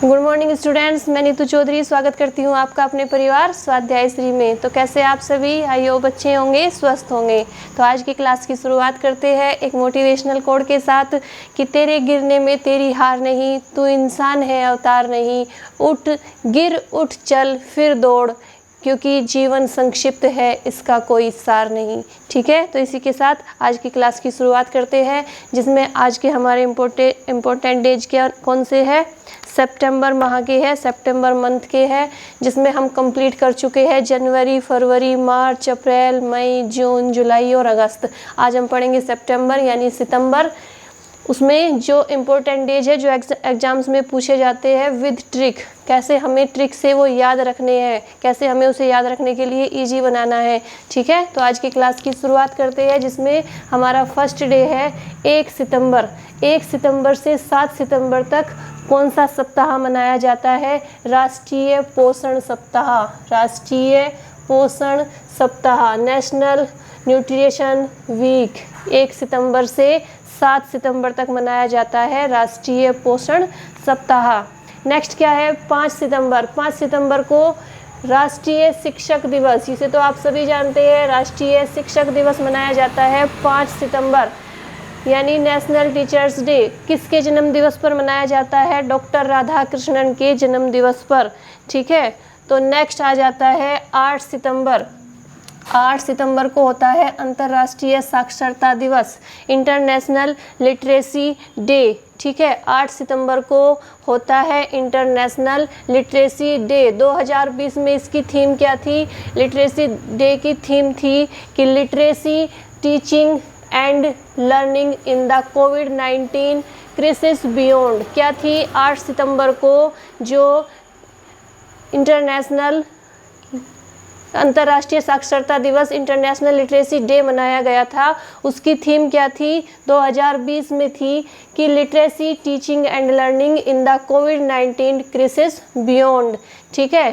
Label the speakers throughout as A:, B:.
A: Good morning students, मैं नीतू चौधरी स्वागत करती हूँ आपका अपने परिवार स्वाध्याय श्री में। तो कैसे आप सभी, आई होप अच्छे होंगे, स्वस्थ होंगे। तो आज की क्लास की शुरुआत करते हैं एक मोटिवेशनल कोड के साथ कि तेरे गिरने में तेरी हार नहीं, तू इंसान है अवतार नहीं। उठ गिर उठ चल फिर दौड़, क्योंकि जीवन संक्षिप्त है इसका कोई सार नहीं। ठीक है, तो इसी के साथ आज की क्लास की शुरुआत करते हैं, जिसमें आज के हमारे इम्पोर्टेंट डेज क्या कौन से हैं। सितंबर माह के है, सितंबर मंथ के है, जिसमें हम कंप्लीट कर चुके हैं जनवरी, फरवरी, मार्च, अप्रैल, मई, जून, जुलाई और अगस्त। आज हम पढ़ेंगे सितंबर यानी सितंबर। उसमें जो इम्पोर्टेंट डेज है जो एग्जाम्स में पूछे जाते हैं विद ट्रिक, कैसे हमें ट्रिक से वो याद रखने हैं, कैसे हमें उसे याद रखने के लिए इजी बनाना है। ठीक है, तो आज की क्लास की शुरुआत करते हैं, जिसमें हमारा फर्स्ट डे है 1 सितंबर। 1 सितंबर से 7 सितंबर तक कौन सा सप्ताह मनाया जाता है? राष्ट्रीय पोषण सप्ताह। राष्ट्रीय पोषण सप्ताह, नेशनल न्यूट्रिशन वीक। 1 सितंबर से 7 सितंबर तक मनाया जाता है राष्ट्रीय पोषण सप्ताह। नेक्स्ट क्या है? 5 सितंबर। 5 सितंबर को राष्ट्रीय शिक्षक दिवस, इसे तो आप सभी जानते हैं, राष्ट्रीय शिक्षक दिवस मनाया जाता है 5 सितंबर यानी नेशनल टीचर्स डे। किसके जन्म दिवस पर मनाया जाता है? डॉक्टर राधाकृष्णन के जन्म दिवस पर। ठीक है, तो नेक्स्ट आ जाता है 8 सितंबर। 8 सितंबर को होता है अंतर्राष्ट्रीय साक्षरता दिवस, इंटरनेशनल लिटरेसी डे। ठीक है, 8 सितंबर को होता है इंटरनेशनल लिटरेसी डे। 2020 में इसकी थीम क्या थी? लिटरेसी डे की थीम थी कि literacy teaching and learning in the covid crisis beyond. क्या थी? 8 सितंबर को जो अंतर्राष्ट्रीय साक्षरता दिवस, इंटरनेशनल लिटरेसी डे मनाया गया था, उसकी थीम क्या थी? 2020 में थी कि literacy teaching and learning in the covid crisis beyond. ठीक है,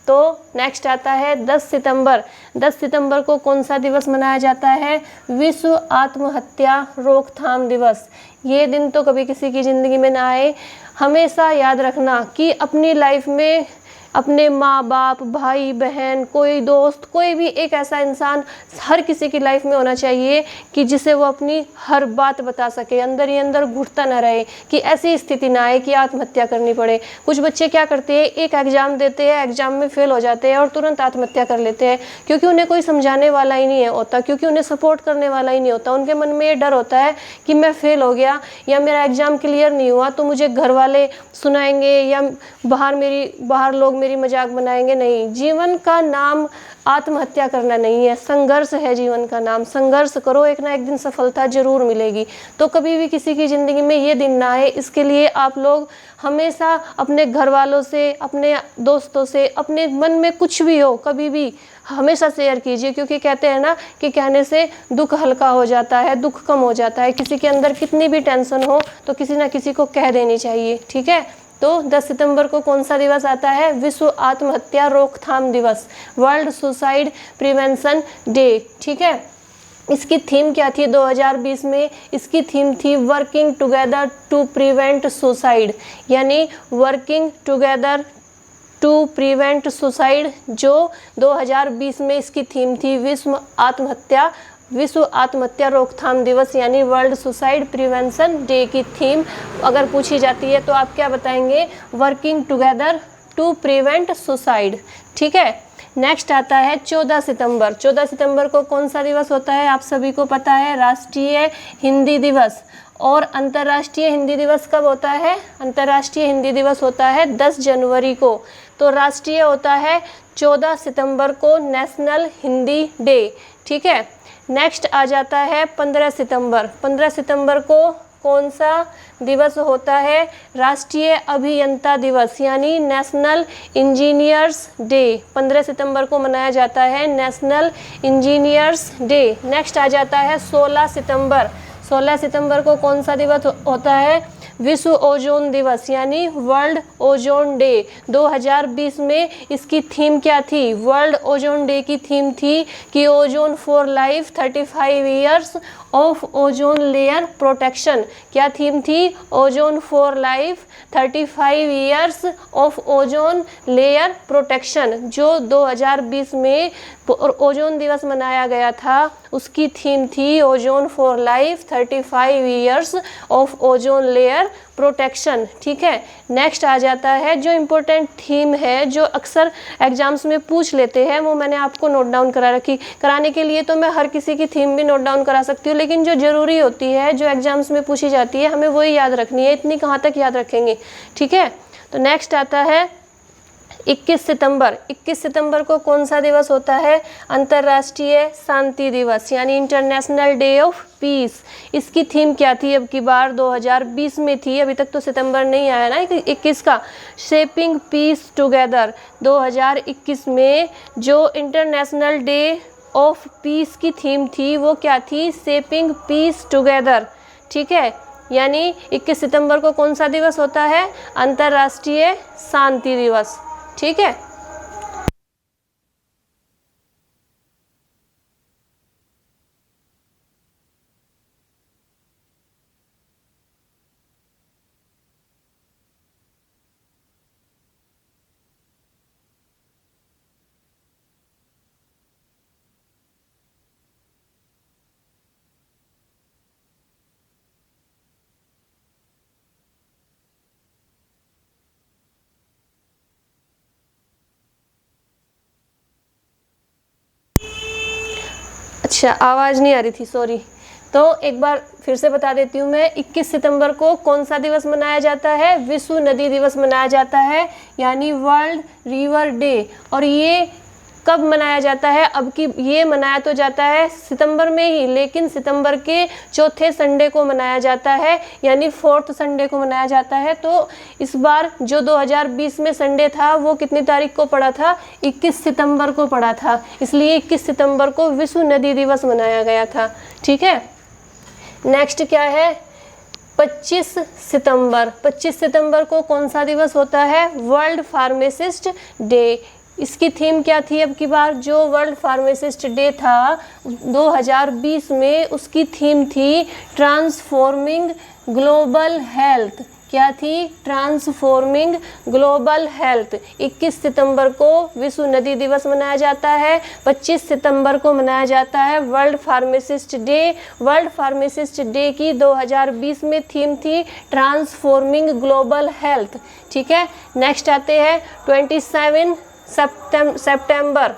A: तो नेक्स्ट आता है 10 सितंबर। 10 सितंबर को कौन सा दिवस मनाया जाता है? विश्व आत्महत्या रोकथाम दिवस। ये दिन तो कभी किसी की ज़िंदगी में ना आए, हमेशा याद रखना कि अपनी लाइफ में अपने माँ बाप, भाई बहन, कोई दोस्त, कोई भी एक ऐसा इंसान हर किसी की लाइफ में होना चाहिए कि जिसे वो अपनी हर बात बता सके, अंदर ही अंदर घुटता ना रहे, कि ऐसी स्थिति ना आए कि आत्महत्या करनी पड़े। कुछ बच्चे क्या करते हैं, एक एग्ज़ाम देते हैं, एग्ज़ाम में फेल हो जाते हैं और तुरंत आत्महत्या कर लेते हैं, क्योंकि उन्हें कोई समझाने वाला ही नहीं होता, क्योंकि उन्हें सपोर्ट करने वाला ही नहीं होता। उनके मन में ये डर होता है कि मैं फेल हो गया या मेरा एग्ज़ाम क्लियर नहीं हुआ तो मुझे घर वाले सुनाएंगे या बाहर लोग मेरी मजाक बनाएंगे। नहीं, जीवन का नाम आत्महत्या करना नहीं है, संघर्ष है जीवन का नाम। संघर्ष करो, एक ना एक दिन सफलता जरूर मिलेगी। तो कभी भी किसी की ज़िंदगी में ये दिन ना आए, इसके लिए आप लोग हमेशा अपने घर वालों से, अपने दोस्तों से, अपने मन में कुछ भी हो कभी भी हमेशा शेयर कीजिए, क्योंकि कहते हैं ना कि कहने से दुख हल्का हो जाता है, दुख कम हो जाता है। किसी के अंदर कितनी भी टेंशन हो तो किसी ना किसी को कह देनी चाहिए। ठीक है, तो 10 सितंबर को कौन सा दिवस आता है? विश्व आत्महत्या रोकथाम दिवस, वर्ल्ड सुसाइड प्रिवेंशन डे। ठीक है, इसकी थीम क्या थी 2020 में? इसकी थीम थी working together to prevent suicide, यानी working together to prevent suicide, जो 2020 में इसकी थीम थी। विश्व आत्महत्या रोकथाम दिवस यानी वर्ल्ड सुसाइड प्रिवेंशन डे की थीम अगर पूछी जाती है तो आप क्या बताएंगे? Working together to prevent suicide. ठीक है, नेक्स्ट आता है 14 सितंबर। 14 सितंबर को कौन सा दिवस होता है? आप सभी को पता है, राष्ट्रीय हिंदी दिवस। और अंतर्राष्ट्रीय हिंदी दिवस कब होता है? अंतर्राष्ट्रीय हिंदी दिवस होता है 10 जनवरी को। तो राष्ट्रीय होता है 14 सितंबर को, नेशनल हिंदी डे। ठीक है, नेक्स्ट आ जाता है 15 सितंबर। 15 सितंबर को कौन सा दिवस होता है? राष्ट्रीय अभियंता दिवस यानी नेशनल इंजीनियर्स डे। 15 सितंबर को मनाया जाता है नेशनल इंजीनियर्स डे। नेक्स्ट आ जाता है 16 सितंबर। 16 सितंबर को कौन सा दिवस होता है? विश्व ओजोन दिवस यानी वर्ल्ड ओजोन डे। 2020 में इसकी थीम क्या थी? वर्ल्ड ओजोन डे की थीम थी कि ozone for life 35 years of ozone layer protection. क्या थीम थी? Ozone for life, 35 years of ozone layer protection, जो 2020 में ओजोन दिवस मनाया गया था, उसकी थीम थी ozone for life, 35 years of ozone layer protection. ठीक है, नेक्स्ट आ जाता है जो इम्पोर्टेंट थीम है, जो अक्सर एग्जाम्स में पूछ लेते हैं, वो मैंने आपको नोट डाउन कराने के लिए तो मैं हर किसी की थीम भी नोट डाउन करा सकती हूँ, लेकिन जो ज़रूरी होती है, जो एग्जाम्स में पूछी जाती है, हमें वही याद रखनी है। इतनी कहाँ तक याद रखेंगे? ठीक है, तो नेक्स्ट आता है 21 सितंबर। 21 सितंबर को कौन सा दिवस होता है? अंतर्राष्ट्रीय शांति दिवस, यानी इंटरनेशनल डे ऑफ पीस। इसकी थीम क्या थी? अब की बार 2020 में थी, अभी तक तो सितंबर नहीं आया ना 21 का। Shaping peace together. 2021 में जो इंटरनेशनल डे ऑफ पीस की थीम थी, वो क्या थी? Shaping peace together. ठीक है, यानी 21 सितंबर को कौन सा दिवस होता है? अंतर्राष्ट्रीय शांति दिवस। ठीक है, अच्छा आवाज़ नहीं आ रही थी, सॉरी। तो एक बार फिर से बता देती हूँ मैं, 21 सितंबर को कौन सा दिवस मनाया जाता है? विश्व नदी दिवस मनाया जाता है, यानी वर्ल्ड रिवर डे। और ये कब मनाया जाता है? अब की ये मनाया तो जाता है सितंबर में ही, लेकिन सितंबर के चौथे संडे को मनाया जाता है, यानी 4th संडे को मनाया जाता है। तो इस बार जो 2020 में संडे था, वो कितनी तारीख को पड़ा था? 21 सितंबर को पड़ा था, इसलिए 21 सितंबर को विश्व नदी दिवस मनाया गया था। ठीक है, नेक्स्ट क्या है? 25 सितंबर। 25 सितंबर को कौन सा दिवस होता है? World pharmacist day. इसकी थीम क्या थी? अब की बार जो वर्ल्ड फार्मासिस्ट डे था 2020 में, उसकी थीम थी ट्रांसफॉर्मिंग ग्लोबल हेल्थ। क्या थी? Transforming global health. 21 सितंबर को विश्व नदी दिवस मनाया जाता है, 25 सितंबर को मनाया जाता है world pharmacist day. World pharmacist day की 2020 में थीम थी ट्रांसफॉर्मिंग ग्लोबल हेल्थ। ठीक है, नेक्स्ट आते हैं 27 सितंबर,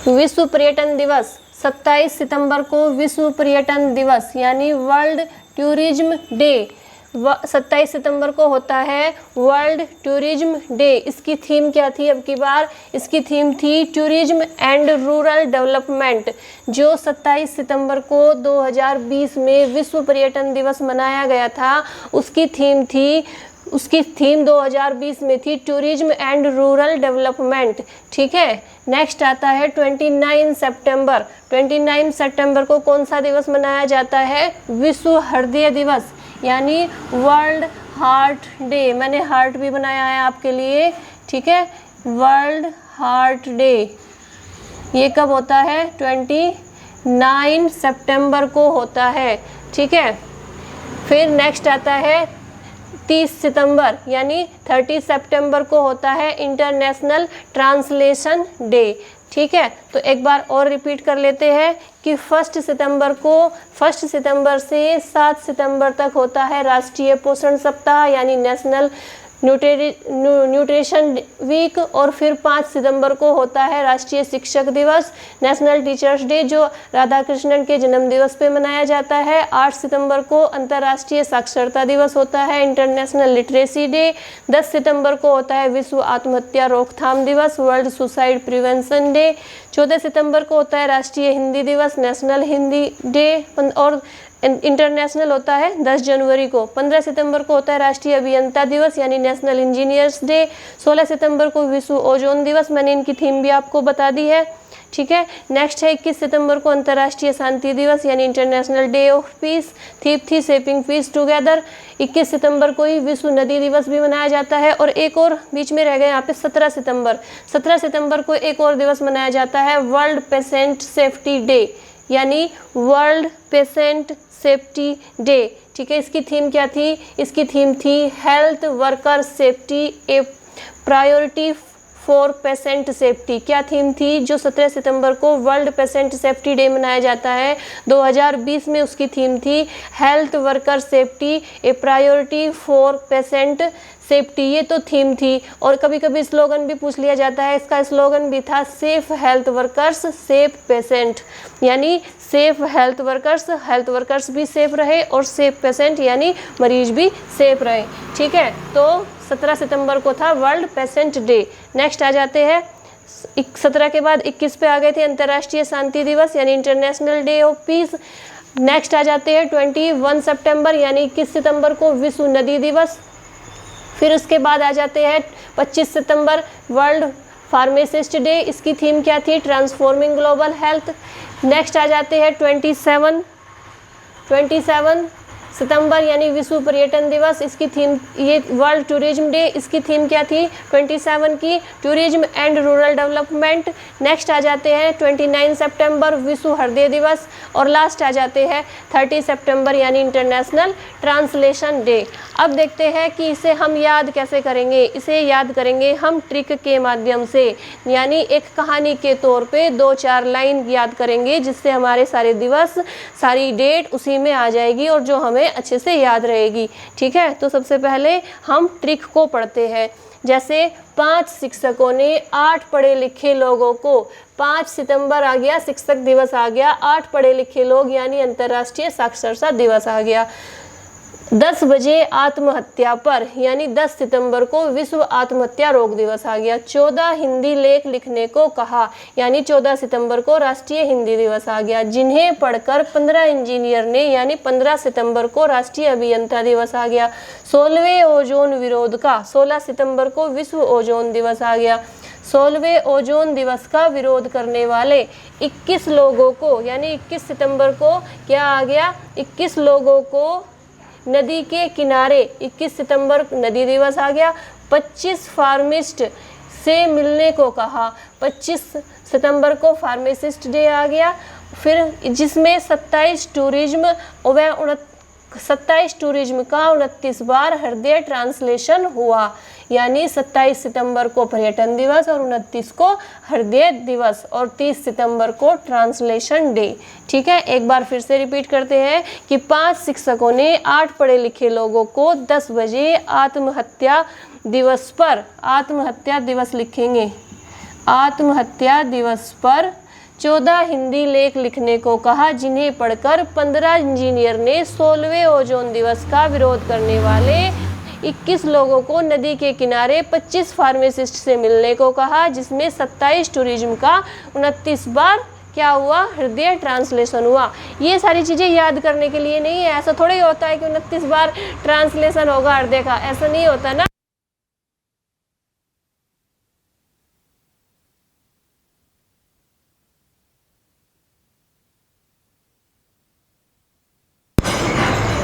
A: विश्व पर्यटन दिवस। 27 सितंबर को विश्व पर्यटन दिवस, यानी वर्ल्ड टूरिज्म डे। 27 सितंबर को होता है वर्ल्ड टूरिज्म डे। इसकी थीम क्या थी? अब की बार इसकी थीम थी टूरिज्म एंड रूरल डेवलपमेंट। जो 27 सितंबर को 2020 में विश्व पर्यटन दिवस मनाया गया था, उसकी थीम 2020 में थी टूरिज्म एंड रूरल डेवलपमेंट। ठीक है, नेक्स्ट आता है 29 सितंबर। 29 सितंबर को कौन सा दिवस मनाया जाता है? विश्व हृदय दिवस, यानी वर्ल्ड हार्ट डे। मैंने हार्ट भी बनाया है आपके लिए। ठीक है, वर्ल्ड हार्ट डे ये कब होता है? 29 सितंबर को होता है। ठीक है, फिर नेक्स्ट आता है 30 सितंबर, यानी 30 सितंबर को होता है इंटरनेशनल ट्रांसलेशन डे। ठीक है, तो एक बार और रिपीट कर लेते हैं कि 1 सितंबर से 7 सितंबर तक होता है राष्ट्रीय पोषण सप्ताह, यानी नेशनल न्यूट्रिशन वीक। और फिर 5 सितंबर को होता है राष्ट्रीय शिक्षक दिवस, नेशनल टीचर्स डे, जो राधा कृष्णन के जन्म दिवस पे मनाया जाता है। 8 सितंबर को अंतर्राष्ट्रीय साक्षरता दिवस होता है, इंटरनेशनल लिटरेसी डे। 10 सितंबर को होता है विश्व आत्महत्या रोकथाम दिवस, वर्ल्ड सुसाइड प्रिवेंशन डे। 14 सितंबर को होता है राष्ट्रीय हिंदी दिवस, नेशनल हिंदी डे। और इंटरनेशनल होता है 10 जनवरी को। 15 सितंबर को होता है राष्ट्रीय अभियंता दिवस, यानी नेशनल इंजीनियर्स डे। 16 सितंबर को विश्व ओजोन दिवस, मैंने इनकी थीम भी आपको बता दी है। ठीक है। नेक्स्ट है 21 सितंबर को अंतर्राष्ट्रीय शांति दिवस यानी international day of piece. Theme थी शेपिंग पीस टुगेदर। 21 सितंबर को ही विश्व नदी दिवस भी मनाया जाता है। और एक और बीच में रह गए यहाँ पे 17 सितंबर। 17 सितंबर को एक और दिवस मनाया जाता है, वर्ल्ड पेशेंट सेफ्टी डे यानी वर्ल्ड पेशेंट सेफ्टी डे। ठीक है, इसकी थीम क्या थी? इसकी थीम थी health worker safety A priority for patient safety. क्या थीम थी? जो 17 सितंबर को वर्ल्ड पेशेंट सेफ्टी डे मनाया जाता है 2020 में, उसकी थीम थी health worker safety A priority for patient safety. ये तो थीम थी। और कभी कभी स्लोगन भी पूछ लिया जाता है। इसका स्लोगन भी था safe health workers safe patient, यानी सेफ हेल्थ वर्कर्स भी सेफ रहे और सेफ पेशेंट यानी मरीज भी सेफ रहे। ठीक है, तो 17 सितंबर को था वर्ल्ड पेशेंट डे। नेक्स्ट आ जाते हैं 17 के बाद 21 पे आ गए थे अंतर्राष्ट्रीय शांति दिवस यानी international day of peace. Next आ जाते हैं 21 सितंबर यानी 21 सितंबर को विश्व नदी दिवस। फिर उसके बाद आ जाते हैं 25 सितंबर वर्ल्ड फार्मासिस्ट डे। इसकी थीम क्या थी? Transforming global health. नेक्स्ट आ जाते हैं 27 सितंबर यानी विश्व पर्यटन दिवस। इसकी थीम ये वर्ल्ड टूरिज्म डे। इसकी थीम क्या थी 27 की? Tourism and rural development. Next आ जाते हैं 29 सितंबर विश्व हृदय दिवस। और लास्ट आ जाते हैं 30 सितंबर यानी इंटरनेशनल ट्रांसलेशन डे। अब देखते हैं कि इसे हम याद कैसे करेंगे। इसे याद करेंगे हम ट्रिक के माध्यम से, यानी एक कहानी के तौर पे 2-4 लाइन याद करेंगे, जिससे हमारे सारे दिवस सारी डेट उसी में आ जाएगी और जो हमें अच्छे से याद रहेगी। ठीक है, तो सबसे पहले हम ट्रिक को पढ़ते हैं। जैसे 5 शिक्षकों ने 8 पढ़े लिखे लोगों को, 5 सितंबर आ गया, शिक्षक दिवस आ गया, 8 पढ़े लिखे लोग यानी अंतर्राष्ट्रीय साक्षरता दिवस आ गया। 10 बजे आत्महत्या पर यानी 10 सितंबर को विश्व आत्महत्या रोक दिवस आ गया। 14 हिंदी लेख लिखने को कहा यानी 14 सितंबर को राष्ट्रीय हिंदी दिवस आ गया। जिन्हें पढ़कर 15 इंजीनियर ने यानी 15 सितंबर को राष्ट्रीय अभियंता दिवस आ गया। 16वें ओजोन विरोध का 16 सितंबर को विश्व ओजोन दिवस आ गया। 16वें ओजोन दिवस का विरोध करने वाले 21 लोगों को यानी 21 सितंबर को क्या आ गया? 21 लोगों को नदी के किनारे 21 सितंबर नदी दिवस आ गया। 25 फार्मिस्ट से मिलने को कहा, 25 सितंबर को फार्मासिस्ट डे आ गया। फिर जिसमें 27 टूरिज्म व 27 टूरिज्म का 29 बार हृदय ट्रांसलेशन हुआ, यानी 27 सितंबर को पर्यटन दिवस और 29 को हृदय दिवस और 30 सितंबर को ट्रांसलेशन डे। ठीक है, एक बार फिर से रिपीट करते हैं कि 5 शिक्षकों ने 8 पढ़े लिखे लोगों को 10 बजे आत्महत्या दिवस पर, आत्महत्या दिवस लिखेंगे, आत्महत्या दिवस पर 14 हिंदी लेख लिखने को कहा, जिन्हें पढ़कर 15 इंजीनियर ने 16वें ओजोन दिवस का विरोध करने वाले 21 लोगों को नदी के किनारे 25 फार्मासिस्ट से मिलने को कहा, जिसमें 27 टूरिज्म का 29 बार क्या हुआ? हृदय ट्रांसलेशन हुआ। ये सारी चीज़ें याद करने के लिए नहीं है, ऐसा थोड़ा ही होता है कि 29 बार ट्रांसलेशन होगा हृदय का, ऐसा नहीं होता ना।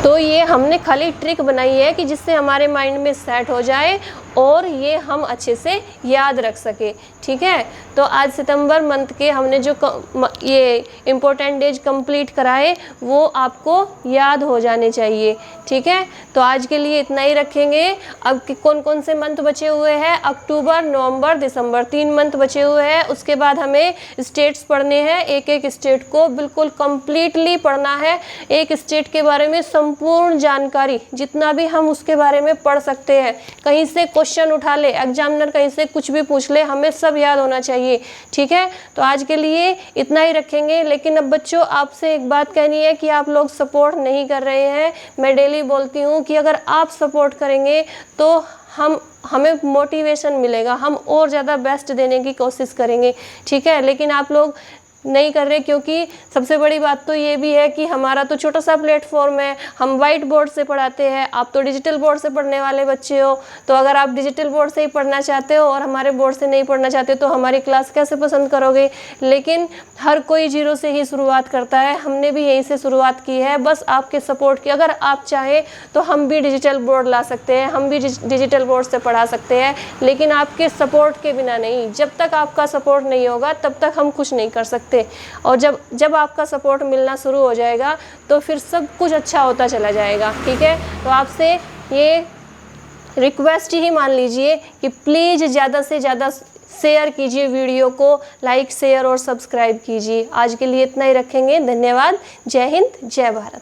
A: तो ये हमने खाली ट्रिक बनाई है कि जिससे हमारे माइंड में सेट हो जाए और ये हम अच्छे से याद रख सके। ठीक है, तो आज सितंबर मंथ के हमने जो ये इम्पोर्टेंट डेज कंप्लीट कराए वो आपको याद हो जाने चाहिए। ठीक है, तो आज के लिए इतना ही रखेंगे। अब कौन कौन से मंथ बचे हुए हैं? अक्टूबर, नवंबर, दिसंबर, 3 मंथ बचे हुए हैं। उसके बाद हमें स्टेट्स पढ़ने हैं, एक एक स्टेट को बिल्कुल कंप्लीटली पढ़ना है। एक स्टेट के बारे में संपूर्ण जानकारी जितना भी हम उसके बारे में पढ़ सकते हैं। कहीं से क्वेश्चन उठा ले, एग्जामिनर कहीं से कुछ भी पूछ ले, हमें सब याद होना चाहिए। ठीक है, तो आज के लिए इतना ही रखेंगे। लेकिन अब बच्चों, आपसे एक बात कहनी है कि आप लोग सपोर्ट नहीं कर रहे हैं। मैं डेली बोलती हूँ कि अगर आप सपोर्ट करेंगे तो हमें मोटिवेशन मिलेगा, हम और ज़्यादा बेस्ट देने की कोशिश करेंगे। ठीक है, लेकिन आप लोग नहीं कर रहे, क्योंकि सबसे बड़ी बात तो ये भी है कि हमारा तो छोटा सा प्लेटफॉर्म है, हम वाइट बोर्ड से पढ़ाते हैं, आप तो डिजिटल बोर्ड से पढ़ने वाले बच्चे हो। तो अगर आप डिजिटल बोर्ड से ही पढ़ना चाहते हो और हमारे बोर्ड से नहीं पढ़ना चाहते तो हमारी क्लास कैसे पसंद करोगे। लेकिन हर कोई जीरो से ही शुरुआत करता है, हमने भी यहीं से शुरुआत की है, बस आपके सपोर्ट की। अगर आप चाहें तो हम भी डिजिटल बोर्ड ला सकते हैं, हम भी डिजिटल बोर्ड से पढ़ा सकते हैं, लेकिन आपके सपोर्ट के बिना नहीं। जब तक आपका सपोर्ट नहीं होगा तब तक हम कुछ नहीं कर सकते। और जब आपका सपोर्ट मिलना शुरू हो जाएगा तो फिर सब कुछ अच्छा होता चला जाएगा। ठीक है, तो आपसे ये रिक्वेस्ट ही मान लीजिए कि प्लीज़ ज़्यादा से ज़्यादा शेयर कीजिए वीडियो को, लाइक शेयर और सब्सक्राइब कीजिए। आज के लिए इतना ही रखेंगे। धन्यवाद। जय हिंद, जय भारत।